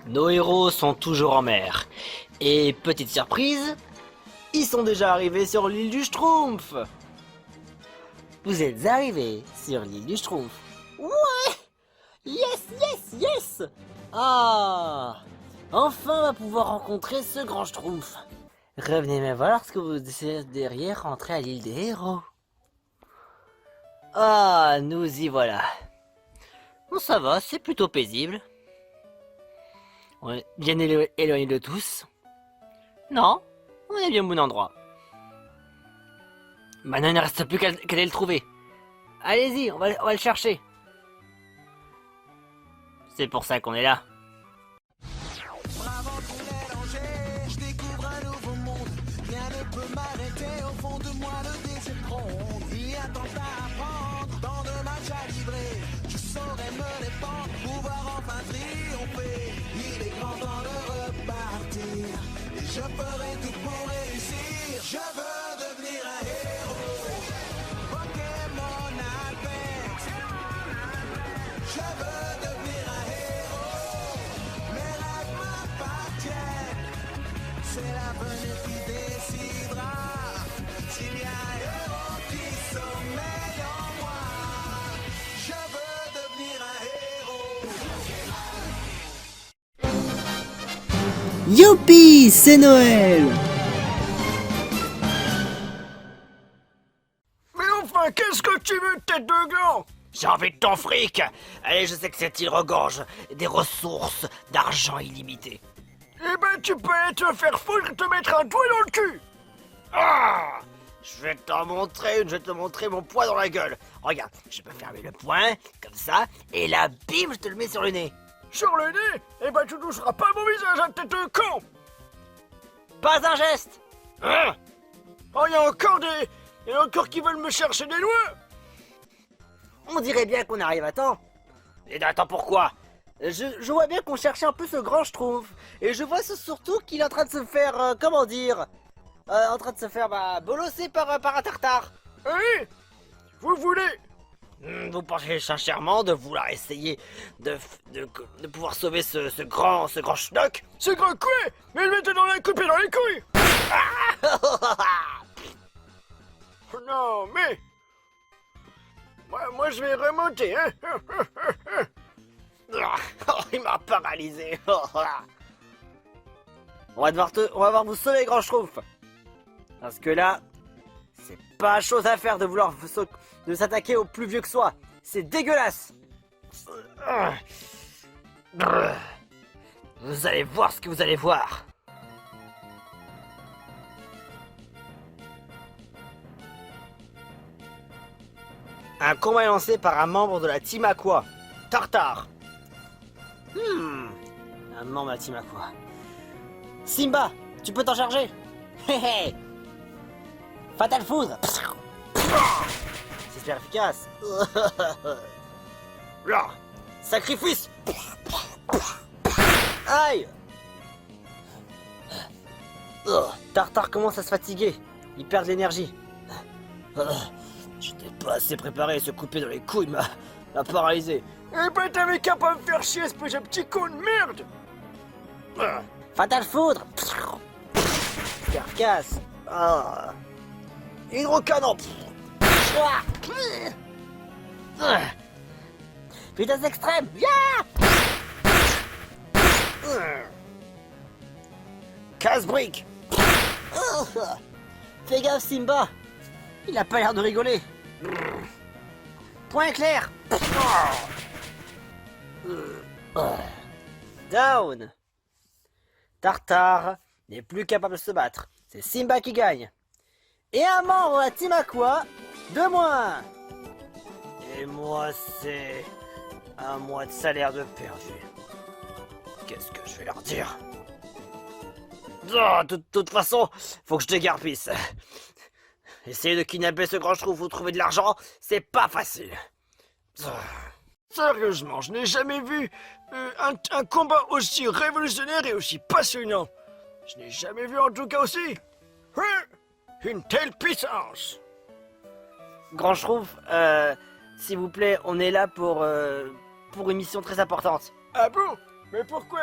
Nos héros sont toujours en mer. Et petite surprise, ils sont déjà arrivés sur l'île du Schtroumpf. Vous êtes arrivés sur l'île du Schtroumpf. Ouais! Yes, yes, yes! Ah! Enfin, on va pouvoir rencontrer ce grand Schtroumpf. Revenez me voir lorsque vous décideriez rentrer à l'île des héros. Ah, nous y voilà. Bon, ça va, c'est plutôt paisible. On est bien éloigné de tous. Non, on est bien au bon endroit. Maintenant, il ne reste plus qu'à aller le trouver. Allez-y, on va le chercher. C'est pour ça qu'on est là. Bravant tous les dangers, je découvre un nouveau monde. Rien ne peut m'arrêter, au fond de moi le désir gronde. Il y a tant à apprendre, tant de matchs à livrer. Je saurais me répandre, pouvoir enfin triompher. Il est grand temps de repartir, et je ferai tout pour réussir. Je veux devenir un héros, Pokémon Apex. Je veux devenir un héros, mes rêves m'appartiennent. C'est l'avenir qui décidera s'il y a un héros qui sommeille en moi. Je veux devenir un héros. Youpi, c'est Noël! Mais enfin, qu'est-ce que tu veux, tête de gland? J'ai envie de ton fric. Allez, je sais que cette île regorge des ressources d'argent illimité. Eh ben, tu peux aller te faire foutre et te mettre un doigt dans le cul. Ah! Je vais t'en montrer une, je vais te montrer mon poing dans la gueule. Regarde, je peux fermer le poing, comme ça, et là, bim, je te le mets sur le nez. Sur le nez? Eh ben, tu toucheras pas mon visage, hein, tête de con. Pas un geste. Hein? Oh, y a encore qui veulent me chercher des doigts. On dirait bien qu'on arrive à temps. Et attends, pourquoi? Je vois bien qu'on cherchait un peu ce grand Schtroumpf. Et je vois surtout qu'il est en train de se faire, comment dire, en train de se faire bolosser par un tartare. Hein? Vous voulez? Vous pensez sincèrement de vouloir essayer de pouvoir sauver ce grand schnock? C'est grand quoi? Mais le mettez dans la coupe et dans les couilles. Non, mais... Moi, je vais remonter, hein. Oh, il m'a paralysé. On va devoir vous sauver, grand Schtroumpf. Parce que là, c'est pas chose à faire de vouloir de s'attaquer au plus vieux que soi. C'est dégueulasse. Vous allez voir ce que vous allez voir. Un combat est lancé par un membre de la Team Aqua, Tartare. Un membre de la Team Aqua. Simba, tu peux t'en charger. Hé hé. Fatal Foudre. C'est super efficace. Là. Sacrifice. Aïe. Tartare commence à se fatiguer. Il perd de l'énergie. J'étais pas assez préparé, se couper dans les couilles m'a paralysé. Eh ben, t'avais qu'à pas me faire chier, espèce de petit con de merde. Fatal Foudre. Super efficace. Hydrocanon. Vitesse extrême. Casse-brique. Fais gaffe, Simba. Il a pas l'air de rigoler. Point clair. Down. Tartare n'est plus capable de se battre. C'est Simba qui gagne. Et un membre de la Team Aqua de moins. Et moi, c'est un mois de salaire de perdu. Qu'est-ce que je vais leur dire? De toute façon, faut que je dégarpisse. Essayer de kidnapper ce grand Schtroumpf ou trouver de l'argent, c'est pas facile. Sérieusement, je n'ai jamais vu un combat aussi révolutionnaire et aussi passionnant. Je n'ai jamais vu en tout cas aussi une telle puissance. Grand Schtroumpf, s'il vous plaît, on est là pour une mission très importante. Ah bon? Mais pourquoi?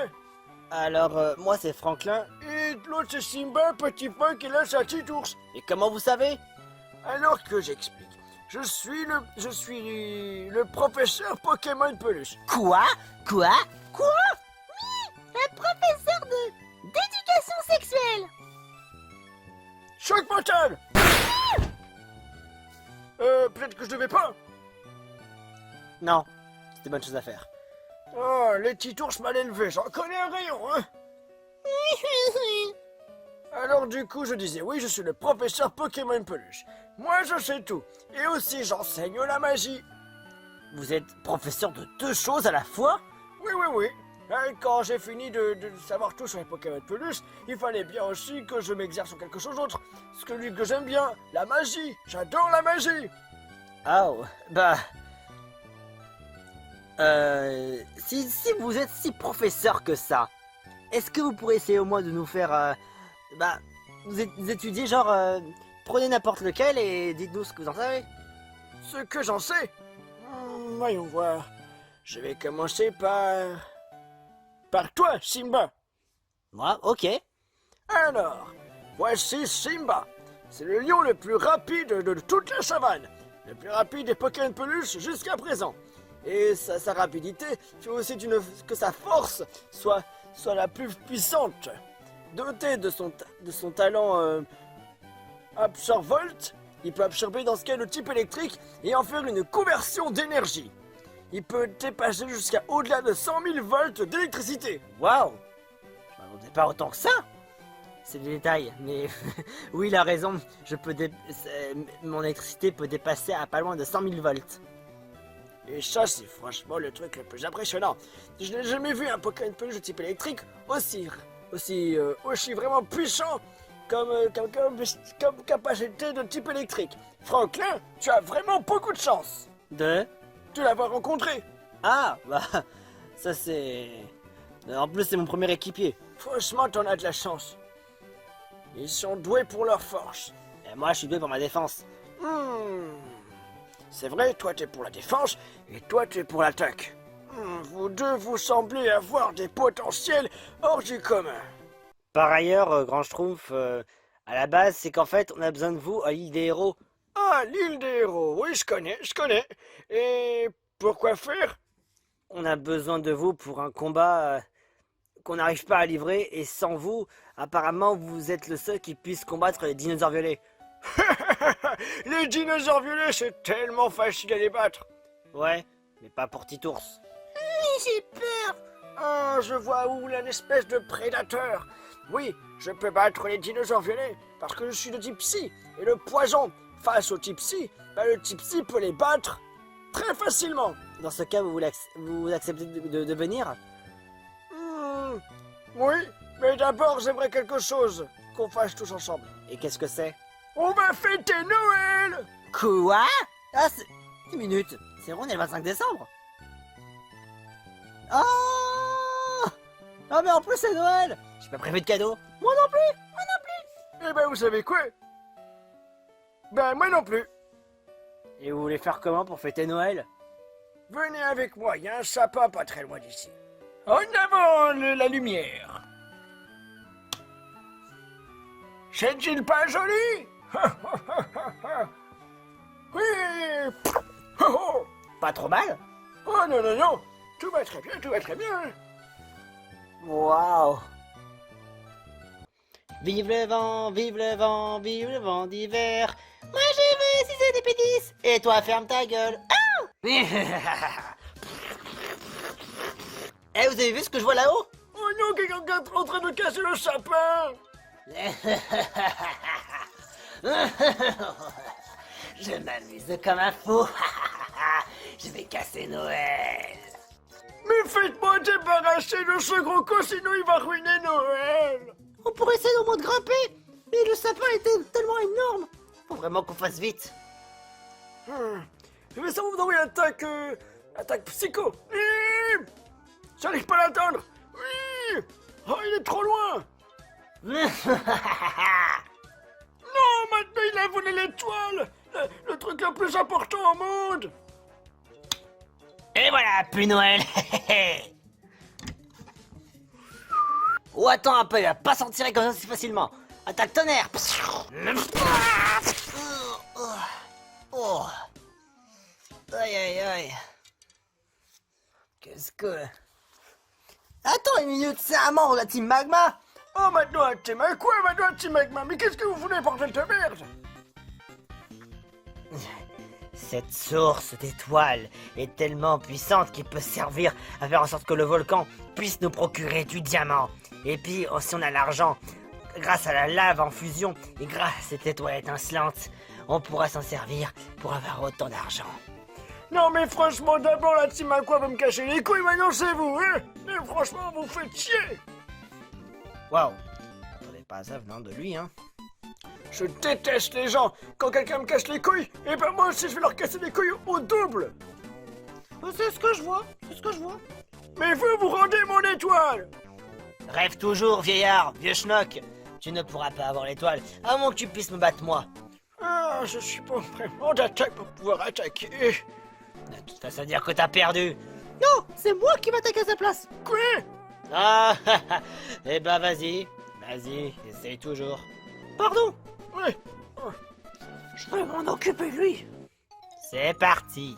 Alors, moi c'est Franklin. Et l'autre c'est Simba, petit punk, et là c'est un petit ours. Et comment vous savez? Alors que j'explique. Je suis le professeur Pokémon Peluche. Quoi? Quoi? Un professeur d'éducation sexuelle. Choc mental. Peut-être que je devais pas. Non, c'était bonne chose à faire. Oh, les petits ours mal élevés, j'en connais un rayon, hein. Alors du coup, je disais, oui, je suis le professeur Pokémon Peluche. Moi, je sais tout. Et aussi, j'enseigne la magie. Vous êtes professeur de deux choses à la fois? Oui. Quand j'ai fini de savoir tout sur les Pokémon Peluche, il fallait bien aussi que je m'exerce sur quelque chose d'autre. Celui que j'aime bien, la magie. J'adore la magie. Oh, bah... si vous êtes si professeur que ça, est-ce que vous pourrez essayer au moins de nous faire... vous étudiez genre... prenez n'importe lequel et dites-nous ce que vous en savez. Ce que j'en sais. Voyons voir. Je vais commencer par toi, Simba. Moi, ok. Alors, voici Simba. C'est le lion le plus rapide de toute la savane. Le plus rapide des Pokémon Peluche jusqu'à présent. Et sa rapidité fait aussi que sa force soit la plus puissante. Doté de son talent Absorvolt, il peut absorber dans ce cas le type électrique et en faire une conversion d'énergie. Il peut dépasser jusqu'à au-delà de 100 000 volts d'électricité. Waouh. Je m'attendais pas autant que ça. C'est des détails, mais oui, il a raison. Mon électricité peut dépasser à pas loin de 100 000 volts. Et ça, c'est franchement le truc le plus impressionnant. Je n'ai jamais vu un Pokémon Peluche de type électrique aussi vraiment puissant comme capacité de type électrique. Franklin, tu as vraiment beaucoup de chance De l'avoir rencontré. Ah, bah, ça c'est... En plus, c'est mon premier équipier. Franchement, t'en as de la chance. Ils sont doués pour leur force. Et moi, je suis doué pour ma défense. C'est vrai, toi t'es pour la défense et toi t'es pour l'attaque. Vous deux, vous semblez avoir des potentiels hors du commun. Par ailleurs, Grand Schtroumpf, à la base, c'est qu'en fait, on a besoin de vous à l'île des héros. Ah, l'île des héros, oui, je connais. Et pourquoi faire? On a besoin de vous pour un combat qu'on n'arrive pas à livrer, et sans vous, apparemment, vous êtes le seul qui puisse combattre les dinosaures violets. Les dinosaures violets, c'est tellement facile à les battre. Ouais, mais pas pour Titours. J'ai peur. Ah, je vois où une espèce de prédateur. Oui, je peux battre les dinosaures violets parce que je suis de type psy. Et le poison, face au type psy, le type psy peut les battre très facilement. Dans ce cas, vous acceptez de venir? Oui, mais d'abord j'aimerais quelque chose qu'on fasse tous ensemble. Et qu'est-ce que c'est? On va fêter Noël. Quoi? Ah, c'est... Une minute, c'est vrai, on est le 25 décembre. Oh! Ah, mais en plus c'est Noël. J'ai pas prévu de cadeau. Moi non plus. Eh ben vous savez quoi? Ben moi non plus. Et vous voulez faire comment pour fêter Noël? Venez avec moi, il y a un sapin pas très loin d'ici. En avant la lumière. C'est-il pas joli? Oui. Oh, oh. Pas trop mal? Oh non, tout va très bien. Waouh! Vive le vent, vive le vent, vive le vent d'hiver. Moi je veux 6 des pédis. Et toi, ferme ta gueule. Eh, vous avez vu ce que je vois là-haut? Oh non, quelqu'un est en train de casser le sapin. Je m'amuse comme un fou. Je vais casser Noël. Mais faites-moi débarrasser de ce gros con, sinon il va ruiner Noël. On pourrait essayer au moins de grimper. Mais le sapin était tellement énorme. Faut vraiment qu'on fasse vite. Je vais sans vous envoyer attaque psycho. J'arrive pas à l'atteindre. Oui. Oh, il est trop loin. Non, maintenant il a volé l'étoile. Le truc le plus important au monde. Et voilà, plus Noël. Oh attends un peu, il va pas s'en tirer comme ça si facilement. Attaque tonnerre. Oh. Aïe aïe aïe. Qu'est-ce que... Attends une minute, c'est un membre de la team Magma. Oh, maintenant un Team Aqua, maintenant un Team Magma. Mais qu'est-ce que vous voulez, bordel de merde? Cette source d'étoiles est tellement puissante qu'il peut servir à faire en sorte que le volcan puisse nous procurer du diamant. Et puis, si on a l'argent, grâce à la lave en fusion et grâce à cette étoile étincelante, on pourra s'en servir pour avoir autant d'argent. Non mais franchement, d'abord la Team Aqua va me cacher les couilles, maintenant c'est vous, hein? Mais franchement, vous faites chier! Waouh, attendez pas à ça venant de lui, hein. Je déteste les gens. Quand quelqu'un me casse les couilles, et ben moi aussi je vais leur casser les couilles au double. C'est ce que je vois, c'est ce que je vois. Mais vous rendez mon étoile. Rêve toujours, vieillard, vieux schnock. Tu ne pourras pas avoir l'étoile, à moins que tu puisses me battre moi. Ah, je suis pas vraiment d'attaque pour pouvoir attaquer. De toute façon, dire que t'as perdu. Non, c'est moi qui m'attaque à sa place. Quoi? Ah, eh ben vas-y, essaye toujours. Pardon. Ouais. Je vais m'en occuper de lui. C'est parti.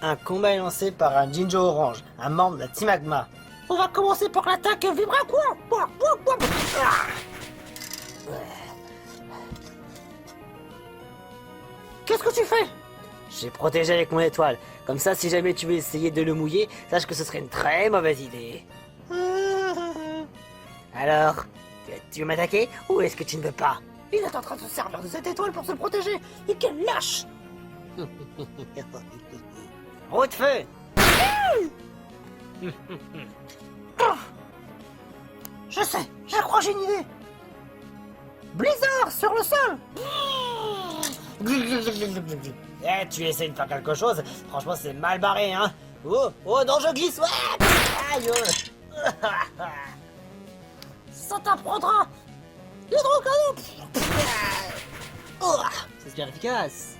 Un combat est lancé par un Jinjo Orange, un membre de la Team Magma. On va commencer par l'attaque vibratoire. Qu'est-ce que tu fais? J'ai protégé avec mon étoile. Comme ça, si jamais tu veux essayer de le mouiller, sache que ce serait une très mauvaise idée. Alors, tu veux m'attaquer ou est-ce que tu ne veux pas? Il est en train de se servir de cette étoile pour se protéger. Et quel lâche! Roue de feu. Je sais, je crois que j'ai une idée. Blizzard sur le sol. Eh, tu essaies de faire quelque chose, franchement c'est mal barré, hein. Oh, non, je glisse, ouais. Aïe. Ça t'apprendra. Hydrocanon. Oh, c'est super efficace.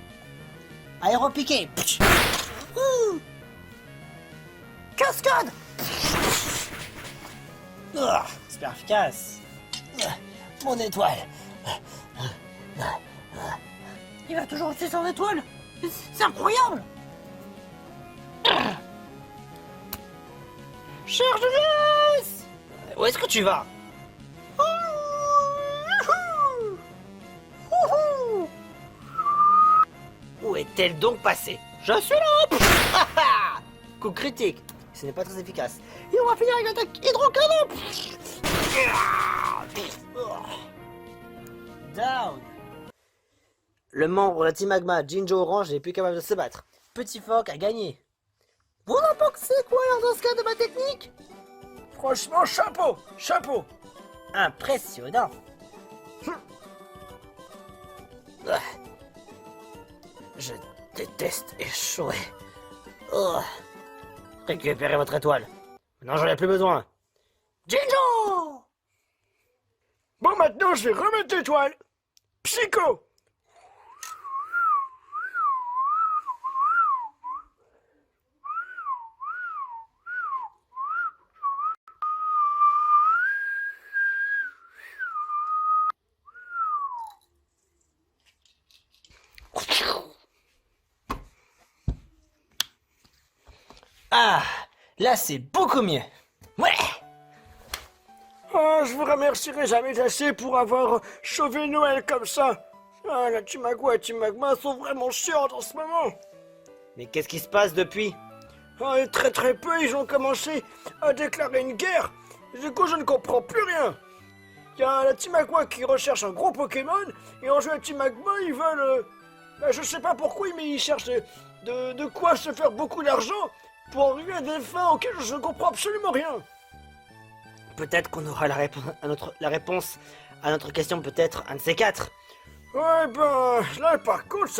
Aéropiqué. Cascade. Oh, super efficace. Mon étoile. Il va toujours utiliser son étoile. C'est incroyable. Charge de glace. Où est-ce que tu vas? Où est-elle donc passée? Je suis là. Coup critique. Ce n'est pas très efficace. Et on va finir avec l'attaque hydrocanon. Down. Le membre de la Team Magma, Jinjo Orange, n'est plus capable de se battre. Petit Phoque a gagné. Vous en pensez quoi alors dans ce cas de ma technique? Franchement, chapeau. Impressionnant. Ah. Je déteste échouer. Oh. Récupérez votre étoile. Maintenant, j'en ai plus besoin. Jinjo. Bon, maintenant je vais remettre l'étoile. Psycho. Ah, là c'est beaucoup mieux. Ouais. Oh, je vous remercierai jamais assez pour avoir sauvé Noël comme ça. Ah, la Team Aqua et Team Magma sont vraiment chiantes en ce moment. Mais qu'est-ce qui se passe depuis? Oh, et très peu, ils ont commencé à déclarer une guerre. Du coup, je ne comprends plus rien. Il y a la Team Aqua qui recherche un gros Pokémon, et en jeu la Team Magma, ils veulent... je sais pas pourquoi, mais ils cherchent de quoi se faire beaucoup d'argent pour arriver à des fins auxquelles je ne comprends absolument rien. Peut-être qu'on aura la réponse à notre question, peut-être un de ces quatre. Ouais, ben, là, par contre,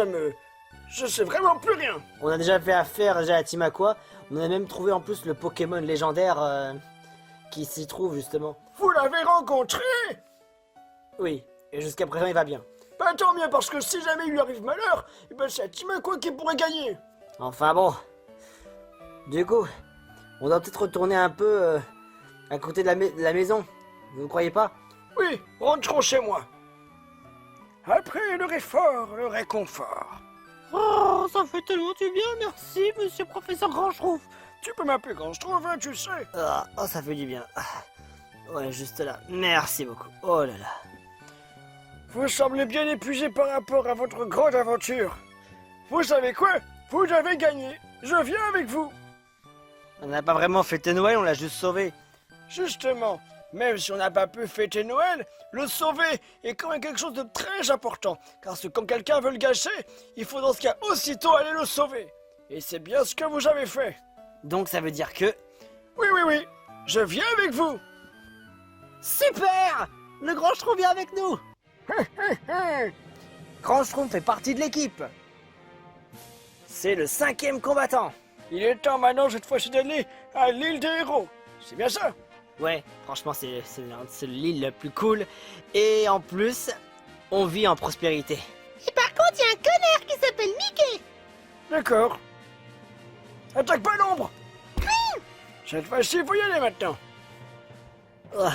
je sais vraiment plus rien. On a déjà fait affaire déjà à Team Aqua. On a même trouvé en plus le Pokémon légendaire qui s'y trouve justement. Vous l'avez rencontré? Oui, et jusqu'à présent il va bien. Bah tant mieux, parce que si jamais il lui arrive malheur, eh ben c'est Team Aqua qui pourrait gagner. Enfin bon. Du coup, on doit peut-être retourner un peu à côté de la maison. Vous ne croyez pas? Oui, rentrons chez moi. Après le effort, le réconfort. Oh, ça fait tellement du bien, merci, monsieur professeur Grand Schtroumpf. Tu peux m'appeler quand je trouve, hein, tu sais. Ah, oh, ça fait du bien. Ah. Ouais, juste là. Merci beaucoup. Oh là là. Vous semblez bien épuisé par rapport à votre grande aventure. Vous savez quoi? Vous avez gagné. Je viens avec vous. On n'a pas vraiment fêté Noël, on l'a juste sauvé. Justement, même si on n'a pas pu fêter Noël, le sauver est quand même quelque chose de très important. Car quand quelqu'un veut le gâcher, il faut dans ce cas aussitôt aller le sauver. Et c'est bien ce que vous avez fait. Donc ça veut dire que... Oui, je viens avec vous. Super! Le Grand Schtroumpf vient avec nous. Grand Schtroumpf fait partie de l'équipe. C'est le 5e combattant. Il est temps maintenant cette fois-ci d'aller à l'île des héros. C'est bien ça? Ouais, franchement c'est l'île la plus cool. Et en plus, on vit en prospérité. Et par contre, il y a un connard qui s'appelle Mickey. D'accord. Attaque pas l'ombre. Cette fois-ci, faut y aller maintenant. Ah,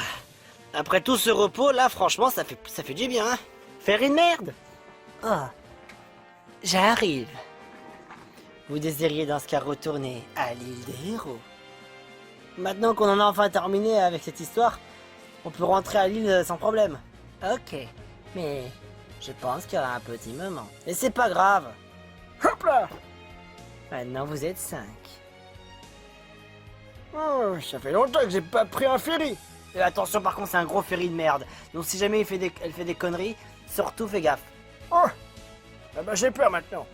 après tout ce repos, là, franchement, ça fait du bien. Hein. Faire une merde. Ah, j'arrive. Vous désiriez dans ce cas retourner à l'île des héros. Maintenant qu'on en a enfin terminé avec cette histoire, on peut rentrer à l'île sans problème. Ok, mais je pense qu'il y aura un petit moment. Et c'est pas grave. Hop là. Maintenant vous êtes 5. Oh, ça fait longtemps que j'ai pas pris un ferry. Et attention par contre c'est un gros ferry de merde. Donc si jamais elle fait des conneries, surtout fais gaffe. Oh. Ah bah j'ai peur maintenant.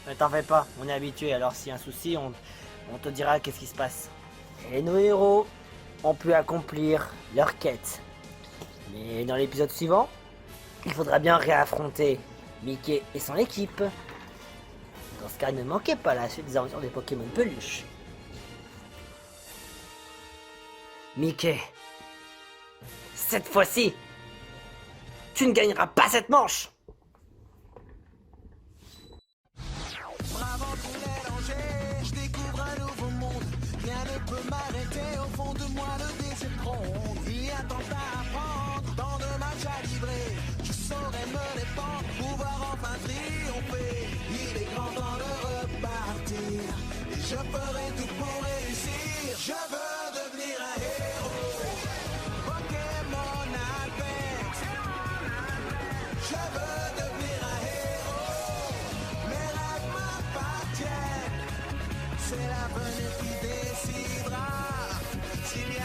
Ne t'en fais pas, on est habitué, alors s'il y a un souci, on te dira qu'est-ce qui se passe. Et nos héros ont pu accomplir leur quête. Mais dans l'épisode suivant, il faudra bien réaffronter Mickey et son équipe. Dans ce cas, ne manquez pas la suite des aventures des Pokémon peluche. Mickey, cette fois-ci, tu ne gagneras pas cette manche. Bravo tous les dangers, je découvre un nouveau monde. Rien ne peut m'arrêter, au fond de moi le désir gronde. Il y a tant à apprendre, tant de matchs à livrer. Je saurais me répandre, pouvoir enfin triompher. Il est grand temps de repartir, et je ferai tout pour réussir. Je veux devenir un héros, Pokémon Advance. Je veux devenir un héros, mes rêves m'appartiennent. C'est l'avenir qui décidera s'il y a